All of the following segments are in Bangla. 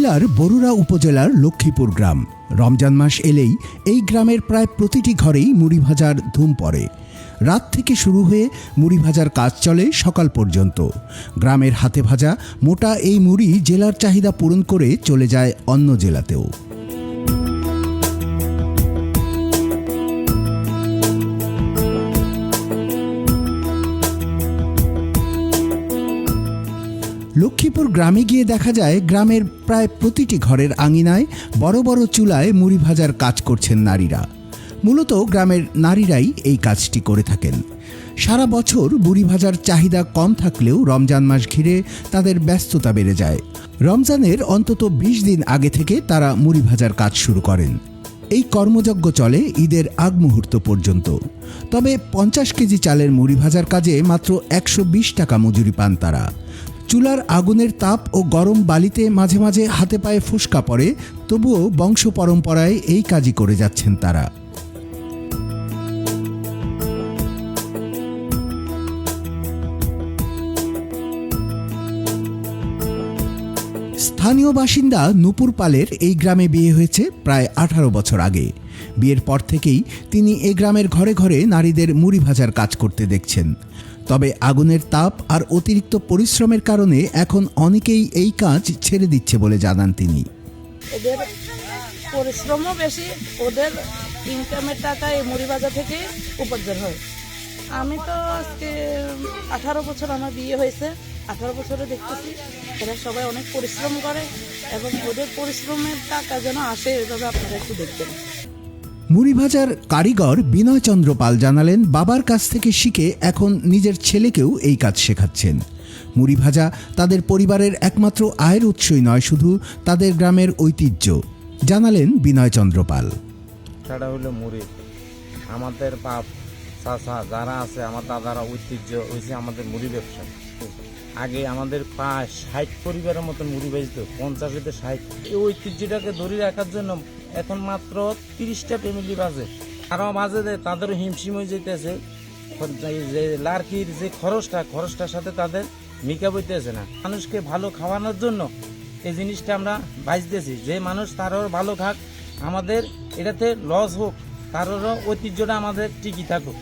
কুমিল্লার বরুড়া উপজেলার লক্ষ্মীপুর গ্রাম। রমজান মাস এলেই এই গ্রামের প্রায় প্রতিটি ঘরেই মুড়ি ভাজার ধুম পড়ে। রাত থেকে শুরু হয়ে মুড়ি ভাজার কাজ চলে সকাল পর্যন্ত। গ্রামের হাতে ভাজা মোটা এই মুড়ি জেলার চাহিদা পূরণ করে চলে যায় অন্য জেলাতেও। লক্ষ্মীপুর গ্রামে গিয়ে দেখা যায় গ্রামের প্রায় প্রতিটি ঘরের আঙিনায় বড় বড় চুলায় মুড়ি ভাজার কাজ করছেন নারীরা। মূলত গ্রামের নারীরাই এই কাজটি করে থাকেন। সারা বছর মুড়ি ভাজার চাহিদা কম থাকলেও রমজান মাস ঘিরে তাদের ব্যস্ততা বেড়ে যায়। রমজানের অন্তত ২০ দিন আগে থেকে তারা মুড়ি ভাজার কাজ শুরু করেন। এই কর্মযজ্ঞ চলে ঈদের আগ মুহূর্ত পর্যন্ত। তবে ৫০ কেজি চালের মুড়ি ভাজার কাজে মাত্র ১২০ টাকা মজুরি পান তারা। চুলার আগুনের তাপ ও গরম বালিতে মাঝে মাঝে হাতে পায়ে ফোস্কা পড়ে, তবুও বংশ পরম্পরায় এই কাজই করে যাচ্ছেন তারা। স্থানীয় বাসিন্দা নূপুর পালের এই গ্রামে বিয়ে হয়েছে প্রায় ১৮ বছর আগে। বিয়ের পর থেকেই তিনি এই গ্রামের ঘরে ঘরে নারীদের মুড়ি ভাজার কাজ করতে দেখছেন। তবে আগুনের তাপ আর অতিরিক্ত পরিশ্রমের কারণে এখন অনেকেই এই কাজ ছেড়ে দিচ্ছে বলে জানান তিনি। ওদের পরিশ্রমও বেশি, ওদের ইনকামের টাকা এই মুড়ি ভাজা থেকে উপার্জন হয়। আমি তো আজকে 18 বছর আমার বিয়ে হয়েছে, 18 বছরে দেখতেছি এরা সবাই অনেক পরিশ্রম করে এবং ওদের পরিশ্রমের টাকা যেন আসে এভাবে আপনারা একটু দেখবেন। মুড়ি ভাজার কারিগর বিনয় চন্দ্র পাল জানালেন, বাবার কাছ থেকে শিখে এখন নিজের ছেলেকেও এই কাজ শেখাচ্ছেন। মুড়ি ভাজা তাদের পরিবারের একমাত্র আয়ের উৎসই নয়, শুধু তাদের গ্রামের ঐতিহ্য। জানালেন বিনয় চন্দ্র পাল। সেটা হলো মুড়ি। আমাদের বাপ চাচা যারা আছে, আমার দাদারা ঐতিহ্য হয়েছে আমাদের মুড়ি ব্যবসা। আগে আমাদের প্রায় ৬০ পরিবারের মতন মুড়ি বেচত, ৫০-তে ৬০। এই ঐতিহ্যটাকে ধরে রাখার জন্য এখন মাত্র ৩০টা ফ্যামিলি বাজে। আরও বাজে দেয়, তাদেরও হিমশিম হয়ে যেতেছে। যে লার্কির যে খরচটার সাথে তাদের মিকা বইতেছে না। মানুষকে ভালো খাওয়ানোর জন্য এই জিনিসটা আমরা বাঁচতেছি। যে মানুষ তারও ভালো খাক, আমাদের এটাতে লস হোক, তারও ঐতিহ্যটা আমাদের টিকি থাকুক।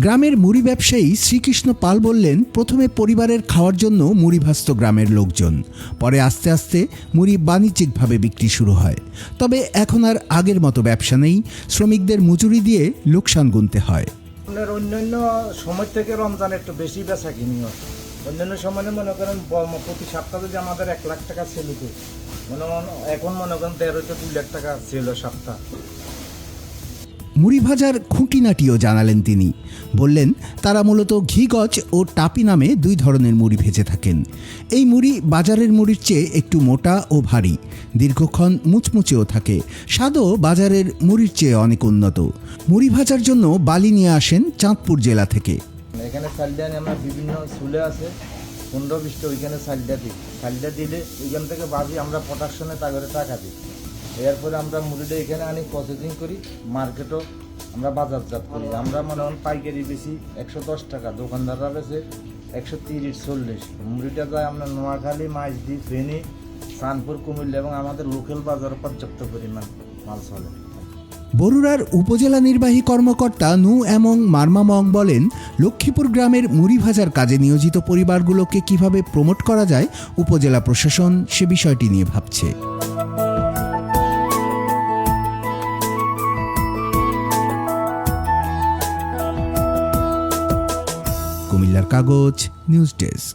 গ্রামের মুড়ি ব্যবসায়ী শ্রীকৃষ্ণ পাল বললেন, প্রথমে পরিবারের খাওয়ার জন্য মুড়ি ভাজত গ্রামের লোকজন, পরে আস্তে আস্তে মুড়ি বাণিজ্যিকভাবে বিক্রি শুরু হয়। তবে এখন আর আগের মতো ব্যবসা নেই, শ্রমিকদের মজুরি দিয়ে লোকসান গুনতে হয়। অন্যান্য সময় থেকে রমজান একটু বেশি বেচা কিনি হয়। অন্যান্য সময় মনে করেন প্রতি সপ্তাহে যদি আমাদের ১ লাখ টাকা সেল হতো, এখন মনে করেন ১৩-২ লাখ টাকা সেল সপ্তাহ। মুড়ি ভাজার খুঁটিনাটিও জানালেন তিনি। বললেন, তারা মূলত ঘিগজ ও টাপি নামে ২ ধরনের মুড়ি ভেজে থাকেন। এই মুড়ি বাজারের মুড়ির চেয়ে একটু মোটা ও ভারী, দীর্ঘক্ষণ মুচমুচেও থাকে, স্বাদও বাজারের মুড়ির চেয়ে অনেক উন্নত। মুড়ি ভাজার জন্য বালি নিয়ে আসেন চাঁদপুর জেলা থেকে। এখানে চালটা আমরা বিভিন্ন চুলে আছে ১৫-২০টা, ওইখানে চালটা দিই। চালটা দিলে ওইখান থেকে বাজি আমরা প্রোডাকশনে তাগরে টাকা দিই। এরপরে আমরা মুড়িটা এখানে আনি, প্রসেসিং করি, মার্কেটও আমরা বাজারজাত করি। আমরা মনে হন পাইকারি বেশি ১১০ টাকা, দোকানদাররা বেশি ১৩০-৪০। মুড়িটা যায় আমরা নোয়াখালী, মাইজদি, ফেনী, চাঁদপুর, কুমিল্লা এবং আমাদের লোকাল বাজারে পর্যাপ্ত পরিমাণ মাল চলে। বরুড়ার উপজেলা নির্বাহী কর্মকর্তা নু এমং মারমামং বলেন, লক্ষ্মীপুর গ্রামের মুড়ি ভাজার কাজে নিয়োজিত পরিবারগুলোকে কিভাবে প্রমোট করা যায়, উপজেলা প্রশাসন সে বিষয়টি নিয়ে ভাবছে। কুমিল্লার কাগজ নিউজ ডেস্ক।